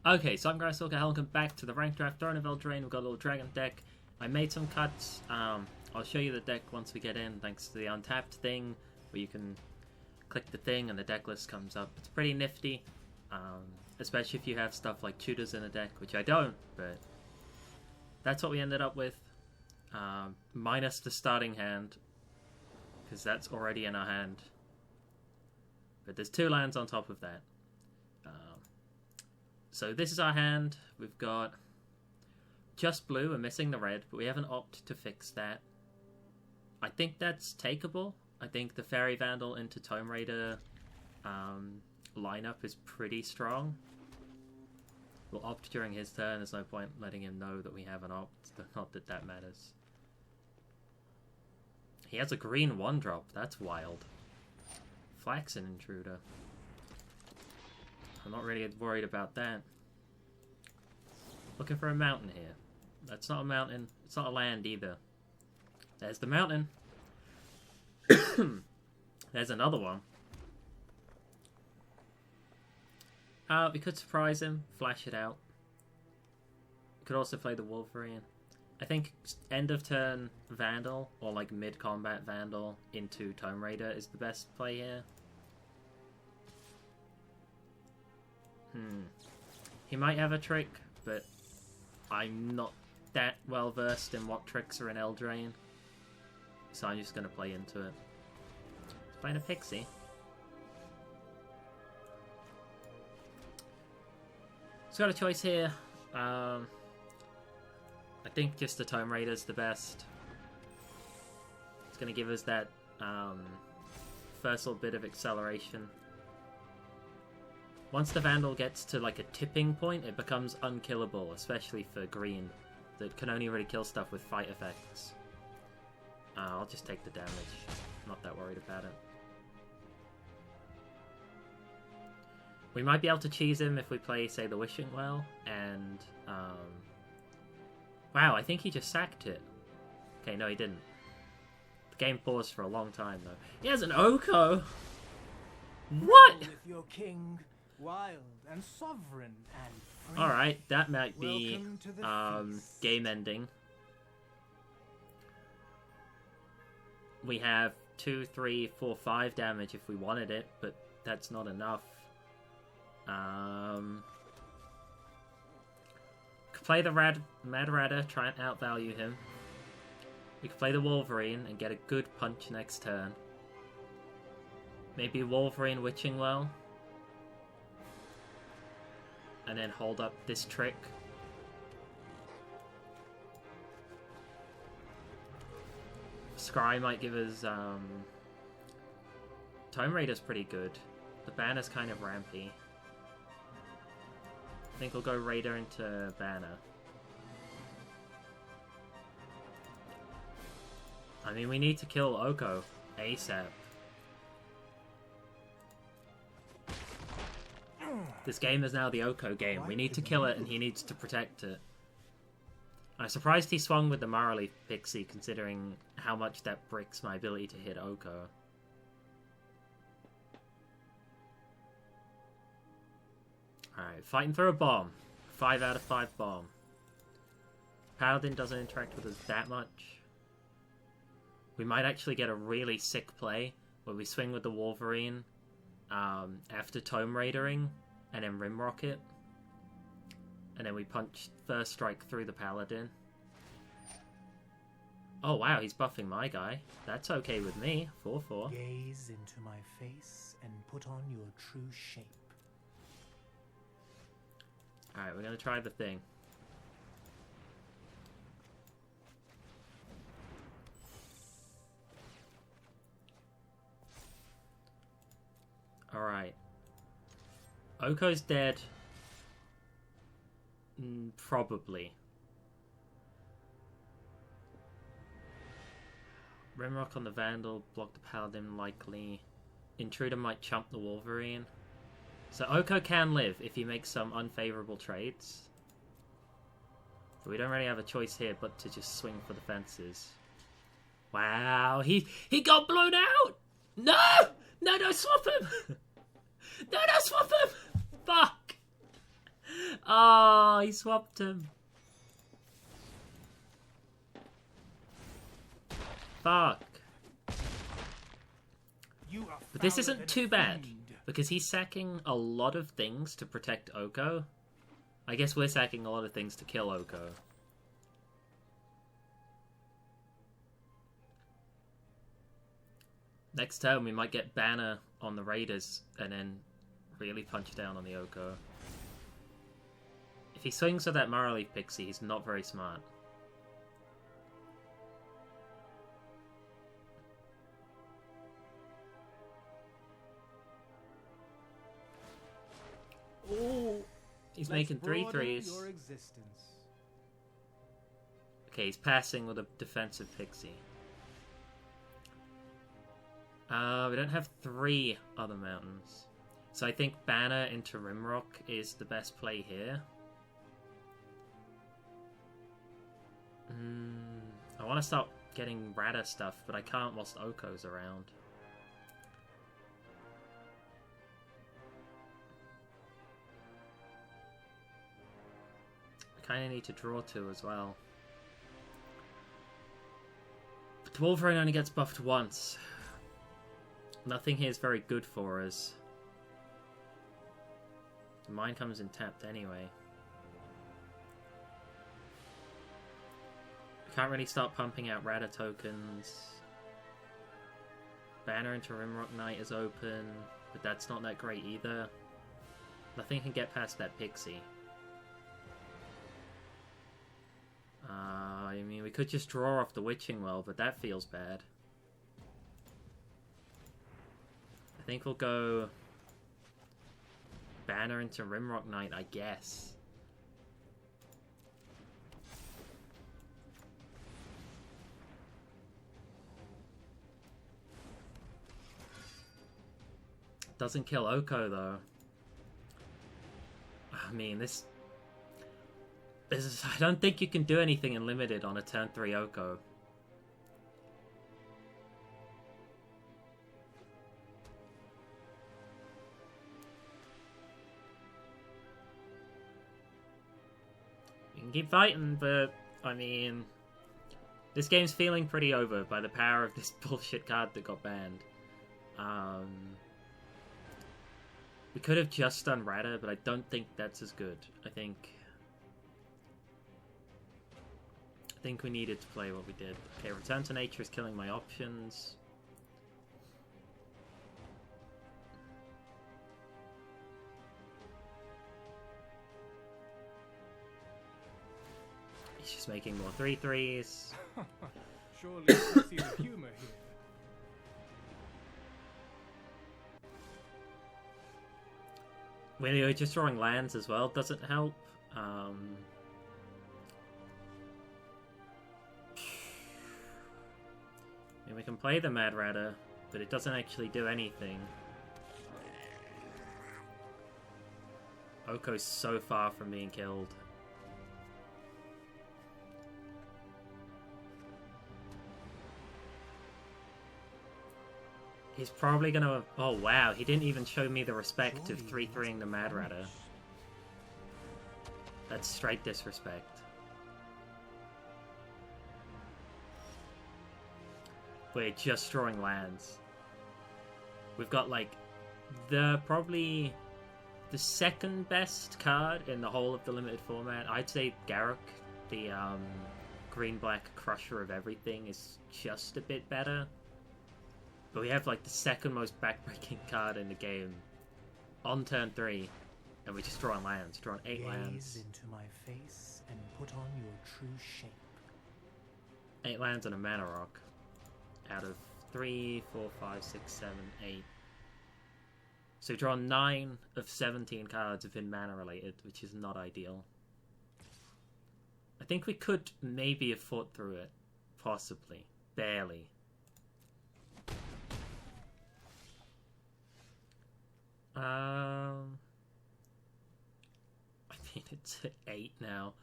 Okay, so I'm Grasswalker. Welcome back to the Rank Draft Throne of Eldraine. We've got a little dragon deck. I made some cuts. I'll show you the deck once we get in, thanks to the untapped thing, where you can click the thing and the deck list comes up. It's pretty nifty, especially if you have stuff like tutors in a deck, which I don't, but that's what we ended up with. Minus the starting hand, because that's already in our hand. But there's 2 lands on top of that. So this is our hand. We've got just blue. We're missing the red, but we have an opt to fix that. I think that's takeable. I think the Fairy Vandal into Tome Raider lineup is pretty strong. We'll opt during his turn. There's no point letting him know that we have an opt. Not that that matters. He has a green 1-drop. That's wild. Flaxen Intruder. I'm not really worried about that. Looking for a mountain here. That's not a mountain. It's not a land either. There's the mountain. There's another one. We could surprise him, flash it out. Could also play the Wolverine. I think end of turn Vandal, or like mid-combat Vandal into Tome Raider is the best play here. He might have a trick, but I'm not that well versed in what tricks are in Eldraine, so I'm just going to play into it. Playing a Pixie. He's got a choice here. I think just the Tome Raider's the best. It's going to give us that first little bit of acceleration. Once the Vandal gets to like a tipping point, it becomes unkillable, especially for green, that can only really kill stuff with fight effects. I'll just take the damage. Not that worried about it. We might be able to cheese him if we play, say, the Wishing Well, and... Wow, I think he just sacked it. Okay, no he didn't. The game paused for a long time, though. He has an Oko! What?! With your king, wild and sovereign and free. Alright, that might be game ending. We have 2, 3, 4, 5 damage if we wanted it, but that's not enough. Could play the Mad Radder, try and outvalue him. We could play the Wolverine and get a good punch next turn. Maybe Wolverine Witching Well. And then hold up this trick. Scry might give us... Tome Raider's pretty good. The banner's kind of rampy. I think we'll go Raider into banner. I mean, we need to kill Oko ASAP. This game is now the Oko game. We need to kill it and he needs to protect it. I'm surprised he swung with the Marley Pixie, considering how much that bricks my ability to hit Oko. Alright, fighting for a bomb. 5 out of 5 bomb. Paladin doesn't interact with us that much. We might actually get a really sick play where we swing with the Wolverine after Tome Raidering and then Rim Rocket. And then we punch first strike through the Paladin. Oh wow, he's buffing my guy. That's okay with me. 4/4. Gaze into my face and put on your true shape. Alright, we're gonna try the thing. Alright. Oko's dead. Probably. Rimrock on the Vandal, block the Paladin likely. Intruder might chump the Wolverine. So Oko can live if he makes some unfavourable trades. But we don't really have a choice here but to just swing for the fences. Wow, he got blown out! No! No, swap him! No, swap him! Fuck! Oh, he swapped him. Fuck. But this isn't too bad, because he's sacking a lot of things to protect Oko. I guess we're sacking a lot of things to kill Oko. Next turn we might get Banner on the Raiders, and then really punch down on the Oko. If he swings with that Moraleaf Pixie, he's not very smart. Oh, he's making 3/3s. Okay, he's passing with a defensive Pixie. We don't have 3 other mountains. So I think Banner into Rimrock is the best play here. I want to start getting Radda stuff, but I can't whilst Oko's around. I kind of need to draw 2 as well. But Wolverine only gets buffed once. Nothing here is very good for us. Mine comes in tapped anyway. I can't really start pumping out Radda tokens. Banner into Rimrock Knight is open, but that's not that great either. Nothing can get past that Pixie. I mean, we could just draw off the Witching Well, but that feels bad. I think we'll go Banner into Rimrock Knight, I guess. Doesn't kill Oko, though. I mean, this... I don't think you can do anything in Limited on a turn 3 Oko. You can keep fighting, but, I mean... This game's feeling pretty over by the power of this bullshit card that got banned. We could have just done Radda, but I don't think that's as good. I think we needed to play what we did. Okay, Return to Nature is killing my options. He's just making more 3/3s. Surely you see the humor here. Really, just drawing lands as well doesn't help. And we can play the Mad Radda, but it doesn't actually do anything. Oko's so far from being killed. He's probably gonna... Oh wow, he didn't even show me the respect of 3/3ing the Mad Radda. That's straight disrespect. We're just drawing lands. We've got like probably the second best card in the whole of the limited format. I'd say Garruk, the green-black crusher of everything, is just a bit better. But we have like the second most backbreaking card in the game on turn 3, and we're just drawing lands, drawing 8 lands. Gaze into my face and put on your true shape. 8 lands and a mana rock. Out of 3, 4, 5, 6, 7, 8. So we draw 9 of 17 cards have been mana related, which is not ideal. I think we could maybe have fought through it. Possibly. Barely. I mean, it's at 8 now.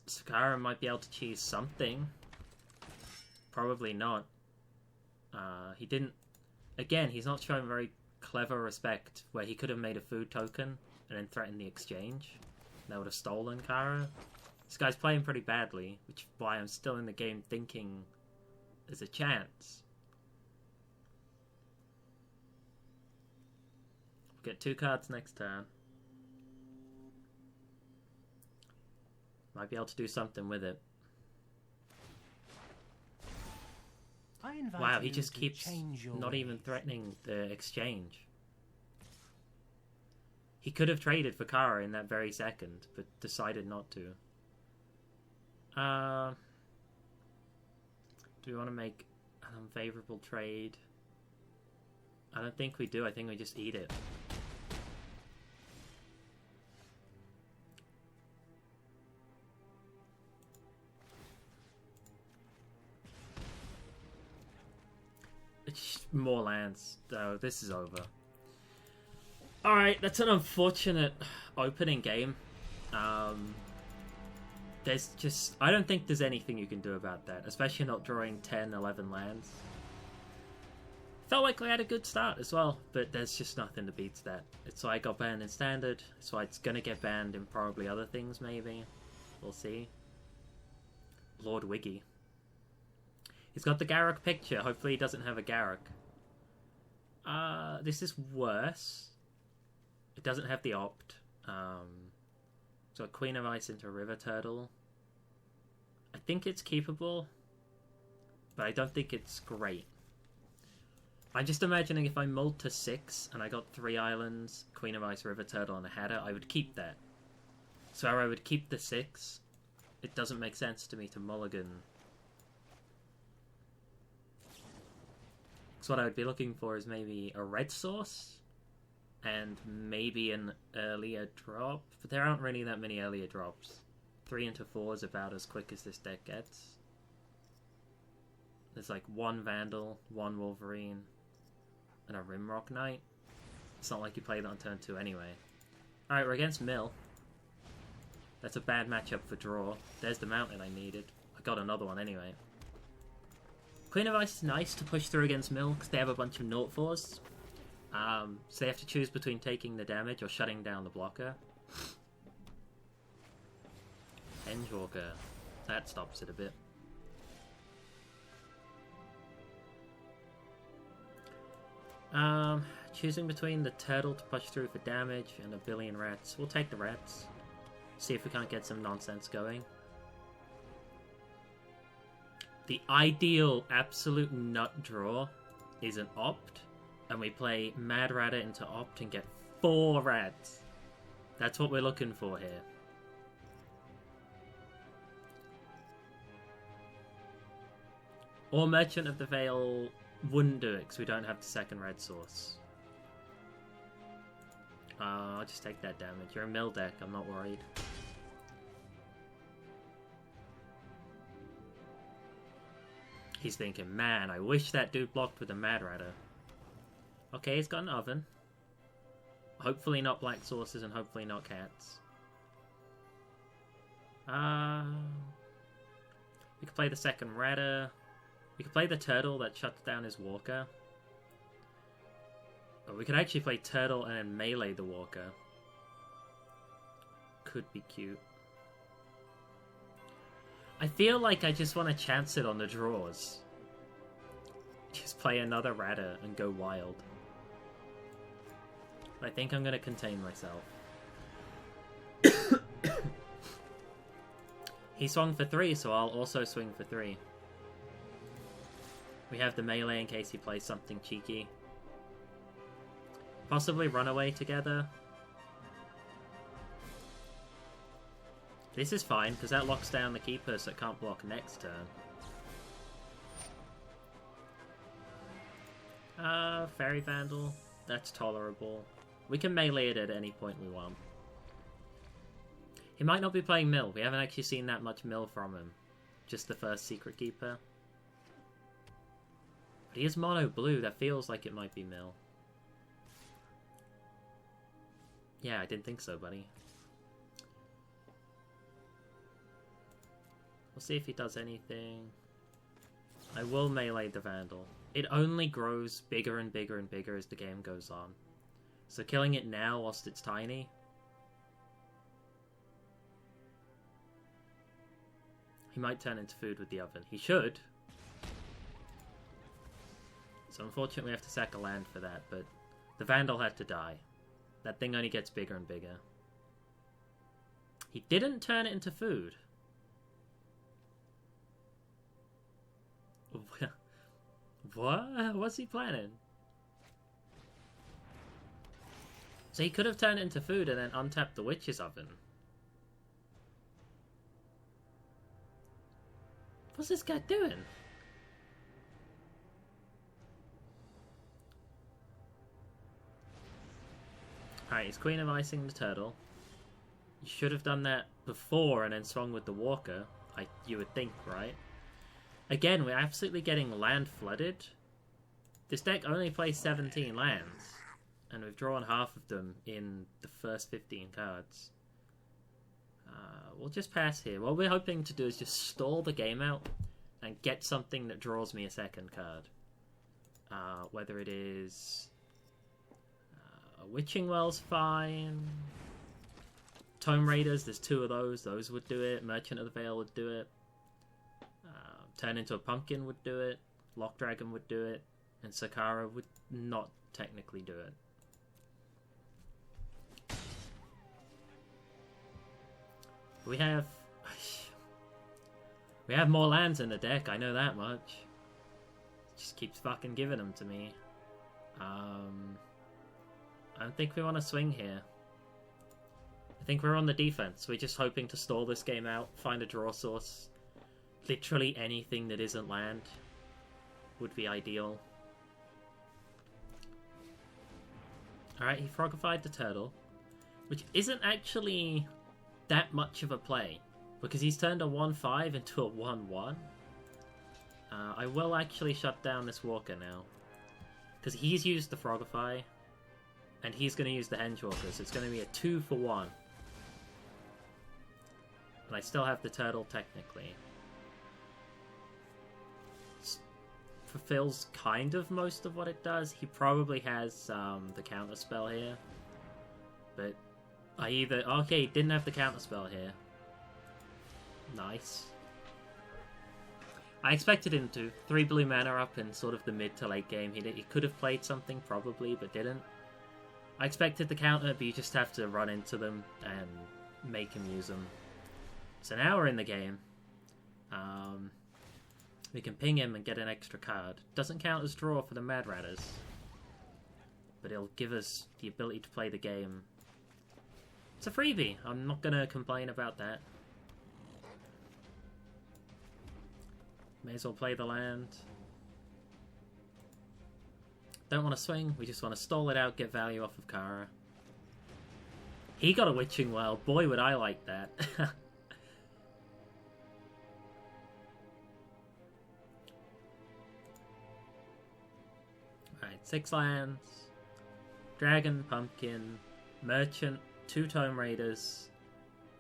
Sakara might be able to cheese something. Probably not. He didn't... Again, he's not showing very clever respect, where he could have made a food token and then threaten the exchange. That would have stolen Kara. This guy's playing pretty badly, which is why I'm still in the game thinking there's a chance. Get 2 cards next turn. Might be able to do something with it. Wow, he just keeps not even threatening the exchange. He could have traded for Kara in that very second, but decided not to. Do we want to make an unfavorable trade? I don't think we do. I think we just eat it. It's more lands. Oh, this is over. Alright, that's an unfortunate opening game. There's just... I don't think there's anything you can do about that, especially not drawing 10, 11 lands. Felt like I had a good start as well, but there's just nothing that beats that. It's why I got banned in Standard, it's why it's gonna get banned in probably other things, maybe. We'll see. Lord Wiggy. He's got the Garruk picture, hopefully he doesn't have a Garruk. This is worse. It doesn't have the opt. So a Queen of Ice into a River Turtle. I think it's keepable, but I don't think it's great. I'm just imagining if I mulled to 6 and I got 3 islands, Queen of Ice, River Turtle, and a Hatter, I would keep that. So I would keep the 6. It doesn't make sense to me to mulligan. So what I would be looking for is maybe a red source and maybe an earlier drop, but there aren't really that many earlier drops. 3 into 4 is about as quick as this deck gets. There's like 1 Vandal, 1 Wolverine, and a Rimrock Knight. It's not like you play that on turn 2 anyway. Alright, we're against Mill. That's a bad matchup for draw. There's the mountain I needed. I got another one anyway. Queen of Ice is nice to push through against Mill because they have a bunch of Naught 4s. So they have to choose between taking the damage or shutting down the blocker. Endwalker. That stops it a bit. Choosing between the turtle to push through for damage and a billion rats. We'll take the rats. See if we can't get some nonsense going. The ideal absolute nut draw is an opt, and we play Mad Ratter into opt and get 4 rats. That's what we're looking for here. Or Merchant of the Veil wouldn't do it because we don't have the second red source. I'll just take that damage. You're a mill deck, I'm not worried. He's thinking, man, I wish that dude blocked with a Mad Ratter. Okay, he's got an oven. Hopefully not black sources and hopefully not cats. We could play the second Ratter. We could play the turtle that shuts down his walker. Or we could actually play turtle and then melee the walker. Could be cute. I feel like I just want to chance it on the draws. Just play another Ratter and go wild. I think I'm going to contain myself. He swung for 3, so I'll also swing for 3. We have the melee in case he plays something cheeky. Possibly Runaway together. This is fine, because that locks down the keeper so it can't block next turn. Fairy Vandal. That's tolerable. We can melee it at any point we want. He might not be playing Mill. We haven't actually seen that much Mill from him. Just the first Secret Keeper. But he is mono blue. That feels like it might be Mill. Yeah, I didn't think so, buddy. We'll see if he does anything. I will melee the Vandal. It only grows bigger and bigger and bigger as the game goes on. So killing it now whilst it's tiny He might turn into food with the oven. He should. So unfortunately we have to sack a land for that, but the Vandal had to die. That thing only gets bigger and bigger. He didn't turn it into food. What? What's he planning? So he could have turned it into food and then untapped the witch's oven. What's this guy doing? Alright, he's Queen of Icing the Turtle. You should have done that before and then swung with the Walker. You would think, right? Again, we're absolutely getting land flooded. This deck only plays 17 lands. And we've drawn half of them in the first 15 cards. We'll just pass here. What we're hoping to do is just stall the game out and get something that draws me a second card. Whether it is... Witching Well's fine. Tome Raiders, there's 2 of those. Those would do it. Merchant of the Veil would do it. Turn into a Pumpkin would do it. Lock Dragon would do it. And Sakara would not technically do it. We have more lands in the deck, I know that much. It just keeps fucking giving them to me. I don't think we want to swing here. I think we're on the defense. We're just hoping to stall this game out, find a draw source. Literally anything that isn't land would be ideal. Alright, he frogified the turtle, which isn't actually that much of a play, because he's turned a 1-5 into a 1-1. I will actually shut down this Walker now, because he's used the Frogify, and he's going to use the Hengewalker, so it's going to be a 2-for-1. And I still have the turtle, technically. It fulfills kind of most of what it does. He probably has the counterspell here, but I either... Okay, he didn't have the counterspell here. Nice. I expected him to. 3 blue mana up in sort of the mid to late game. He could have played something, probably, but didn't. I expected the counter, but you just have to run into them and make him use them. So now we're in the game. We can ping him and get an extra card. Doesn't count as draw for the Mad Ratters, but it'll give us the ability to play the game. It's a freebie. I'm not going to complain about that. May as well play the land. Don't want to swing. We just want to stall it out, get value off of Kara. He got a Witching Well. Boy, would I like that. Alright, 6 lands. Dragon, Pumpkin, Merchant, 2 Tome Raiders,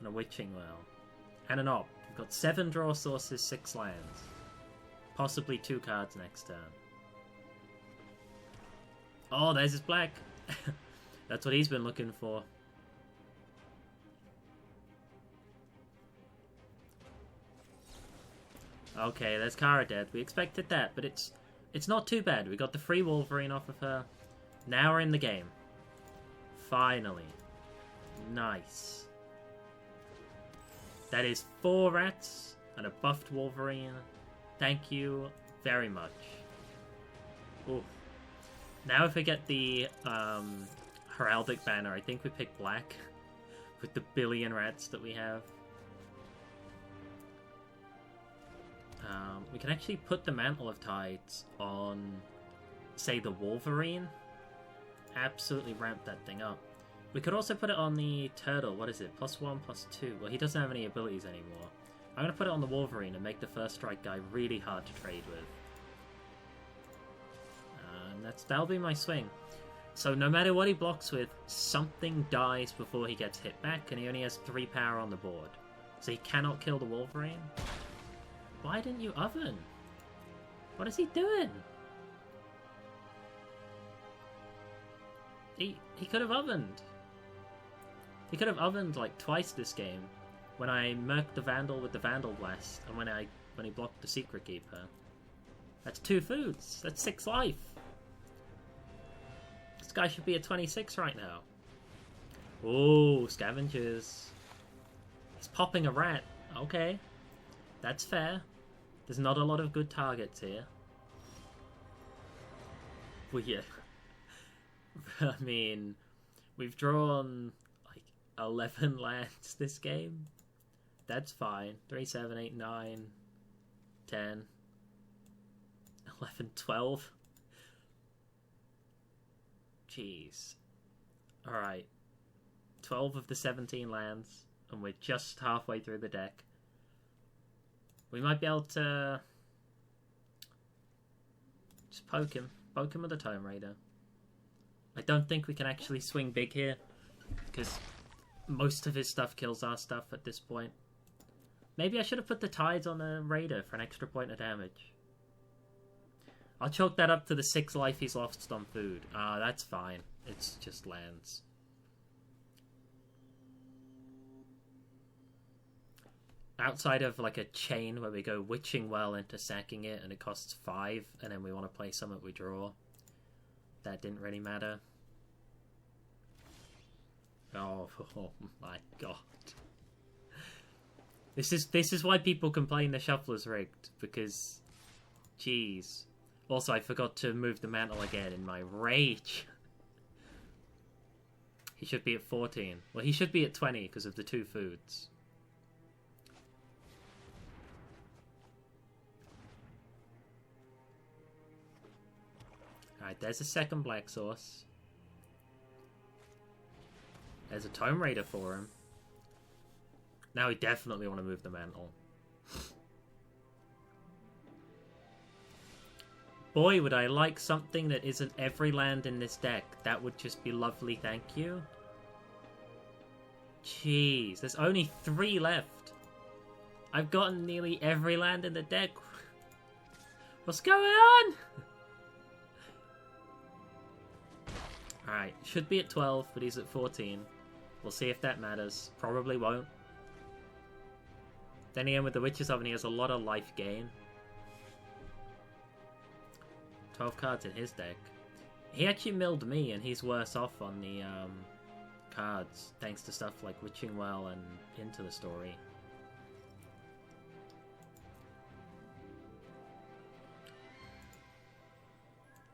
and a Witching Well. And an Op. We've got 7 draw sources, 6 lands. Possibly 2 cards next turn. Oh, there's his black. That's what he's been looking for. Okay, there's Kara dead. We expected that, but it's not too bad. We got the free Wolverine off of her. Now we're in the game. Finally. Nice. That is 4 rats and a buffed Wolverine. Thank you very much. Ooh. Now if we get the Heraldic Banner, I think we pick black with the billion rats that we have. We can actually put the Mantle of Tides on, say, the Wolverine. Absolutely ramp that thing up. We could also put it on the Turtle. What is it? +1, +2. Well, he doesn't have any abilities anymore. I'm going to put it on the Wolverine and make the first strike guy really hard to trade with. And that'll be my swing. So no matter what he blocks with, something dies before he gets hit back, and he only has 3 power on the board. So he cannot kill the Wolverine. Why didn't you oven? What is he doing? He could have ovened. He could have ovened like twice this game. when I murked the Vandal with the Vandal Blast, and when he blocked the Secret Keeper. That's 2 foods. That's 6 life. This guy should be at 26 right now. Oh, Scavengers. He's popping a rat. Okay. That's fair. There's not a lot of good targets here. But yeah. I mean, we've drawn like 11 lands this game. That's fine. 3, 7, 8, 9, 10, 11, 12. Jeez. Alright. 12 of the 17 lands, and we're just halfway through the deck. We might be able to just poke him. Poke him with a Tome Raider. I don't think we can actually swing big here, because most of his stuff kills our stuff at this point. Maybe I should have put the Tides on the Raider for an extra point of damage. I'll chalk that up to the 6 life he's lost on food. Ah, that's fine. It's just lands. Outside of like a chain where we go Witching Well into sacking it and it costs 5 and then we want to play something we draw, that didn't really matter. Oh my god. This is why people complain the shuffler's rigged, because jeez. Also, I forgot to move the mantle again in my rage. He should be at 14. Well, he should be at 20 because of the 2 foods. Alright, there's a second Black Source. There's a Tome Raider for him. Now we definitely want to move the mantle. Boy, would I like something that isn't every land in this deck. That would just be lovely, thank you. Jeez, there's only 3 left. I've gotten nearly every land in the deck. What's going on? Alright, should be at 12, but he's at 14. We'll see if that matters. Probably won't. Then again, with the Witch's Oven, he has a lot of life gain. 12 cards in his deck. He actually milled me, and he's worse off on the cards, thanks to stuff like Witching Well and Into the Story.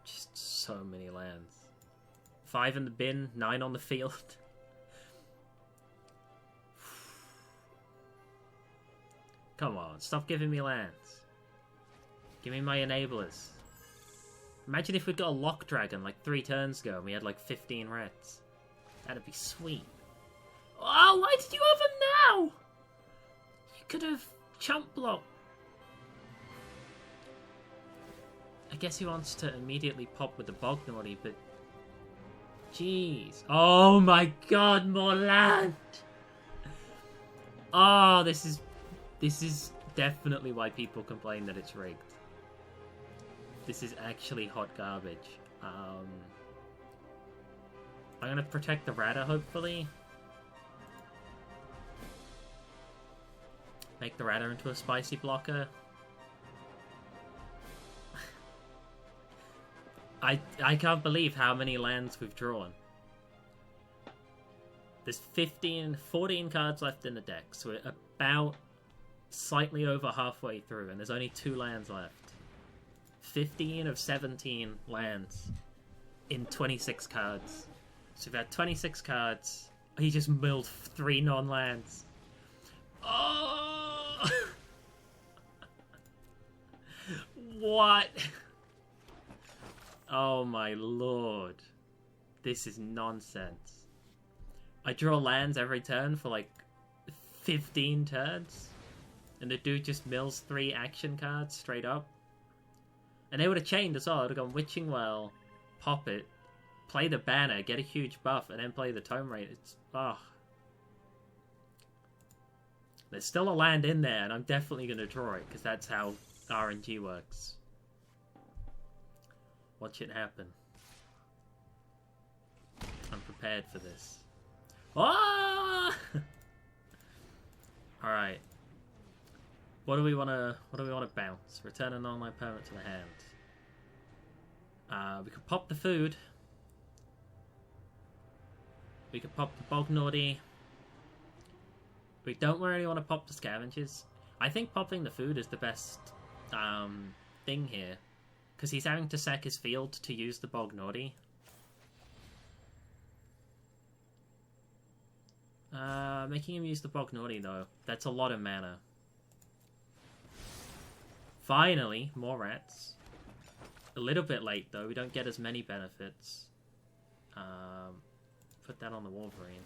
Just so many lands. 5 in the bin, 9 on the field. Come on, stop giving me lands. Give me my enablers. Imagine if we'd got a Lock Dragon like 3 turns ago and we had like 15 reds. That'd be sweet. Oh, why did you have him now? You could have chump blocked. I guess he wants to immediately pop with the Bognaughty, but jeez. Oh my god, more land! Oh, this is definitely why people complain that it's rigged. This is actually hot garbage. I'm gonna protect the Rata, hopefully. Make the Rata into a spicy blocker. I can't believe how many lands we've drawn. There's 14 cards left in the deck, so we're about slightly over halfway through, and there's only 2 lands left. 15 of 17 lands in 26 cards. So we've had 26 cards. He just milled 3 non-lands. Oh! What? Oh my lord. This is nonsense. I draw lands every turn for like 15 turns, and the dude just mills 3 action cards straight up. And they would have chained as well. I would have gone Witching Well, pop it, play the banner, get a huge buff, and then play the Tome Raider. It's There's still a land in there, and I'm definitely going to draw it, because that's how RNG works. Watch it happen. I'm prepared for this. Ah! Alright. What do we wanna bounce? Return an online permanent to the hand. We could pop the food. We could pop the Bognaughty. We don't really want to pop the Scavengers. I think popping the food is the best thing here. Because he's having to sack his field to use the Bognaughty. Making him use the Bognaughty though. That's a lot of mana. Finally, more rats. A little bit late though, we don't get as many benefits. Put that on the Wolverine.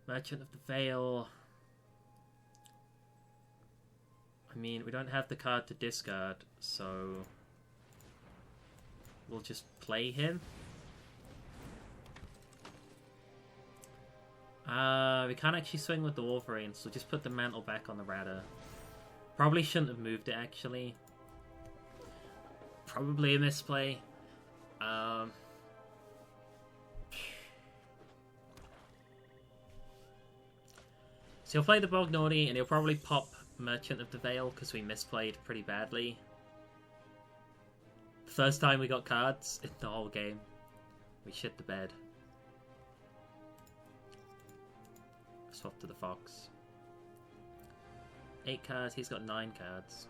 Merchant of the Veil. I mean, we don't have the card to discard, so we'll just play him. We can't actually swing with the Wolverine, so just put the mantle back on the Radder. Probably shouldn't have moved it, actually. Probably a misplay. So he'll play the Bognaughty, and he'll probably pop Merchant of the Veil, because we misplayed pretty badly. The first time we got cards in the whole game. We shit the bed. Swap to the Fox. 8 cards, he's got 9 cards.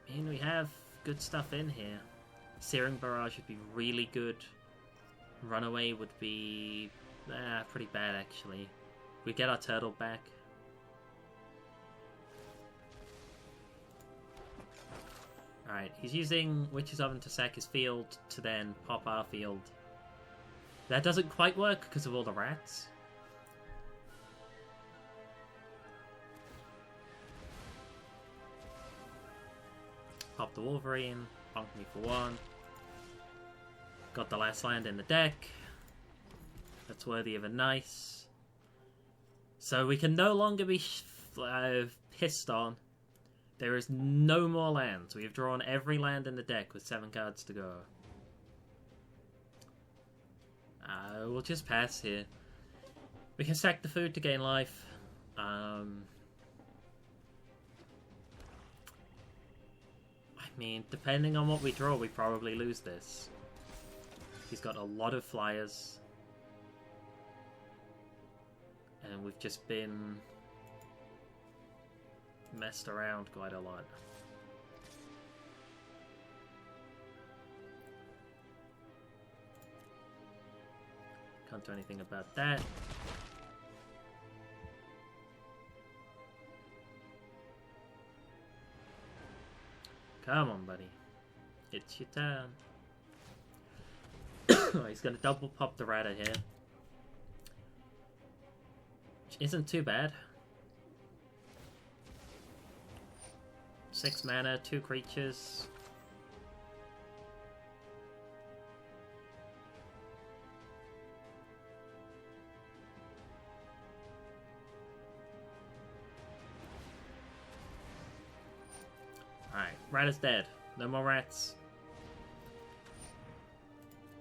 I mean, we have good stuff in here. Searing Barrage would be really good. Runaway would be pretty bad, actually. We get our turtle back. Alright, he's using Witch's Oven to sack his field to then pop our field. That doesn't quite work because of all the rats. Pop the Wolverine, bonk me for 1. Got the last land in the deck. That's worthy of a nice. So we can no longer be pissed on. There is no more lands. We have drawn every land in the deck with 7 cards to go. We'll just pass here. We can sack the food to gain life. I mean, depending on what we draw, we probably lose this. He's got a lot of flyers. And we've just been messed around quite a lot. Can't do anything about that. Come on, buddy. It's your turn. He's gonna double pop the Radder here. Which isn't too bad. 6 mana, 2 creatures. Alright, Rat is dead. No more rats.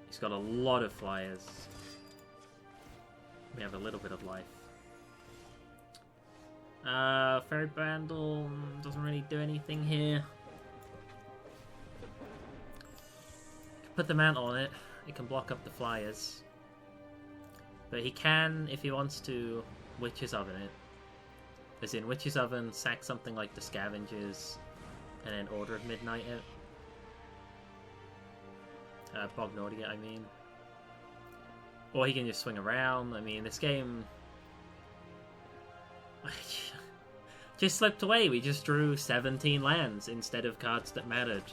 He's got a lot of flyers. We have a little bit of life. Fairy Bandle doesn't really do anything here. Put the mantle on it. It can block up the flyers. But he can, if he wants to, Witch's Oven it. As in, Witch's Oven, sack something like the Scavengers, and then Order of Midnight it. Bognaughty, I mean. Or he can just swing around. I mean, this game just slipped away. We just drew 17 lands instead of cards that mattered.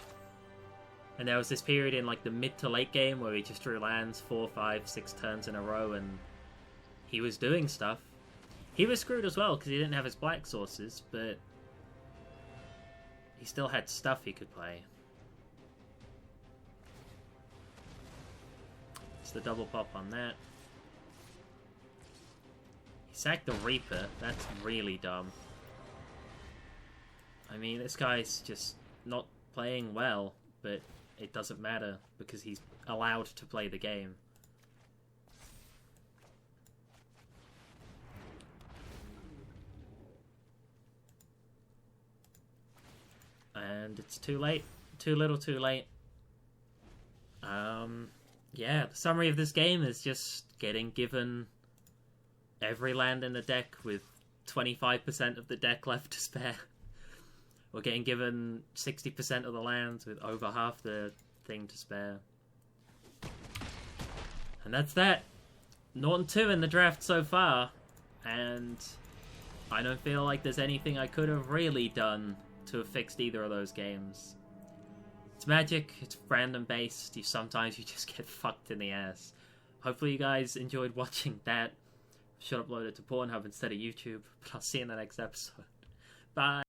And there was this period in like the mid to late game where we just drew lands 4, 5, 6 turns in a row, and he was doing stuff. He was screwed as well because he didn't have his black sources, but he still had stuff he could play. It's the double pop on that. He sacked the Reaper. That's really dumb. I mean, this guy's just not playing well, but it doesn't matter because he's allowed to play the game. And it's too late. Too little too late. Yeah, the summary of this game is just getting given every land in the deck with 25% of the deck left to spare. We're getting given 60% of the lands with over half the thing to spare. And that's that. 0-2 in the draft so far. And I don't feel like there's anything I could have really done to have fixed either of those games. It's Magic, it's random based, sometimes you just get fucked in the ass. Hopefully you guys enjoyed watching that. I should upload it to Pornhub instead of YouTube, but I'll see you in the next episode. Bye!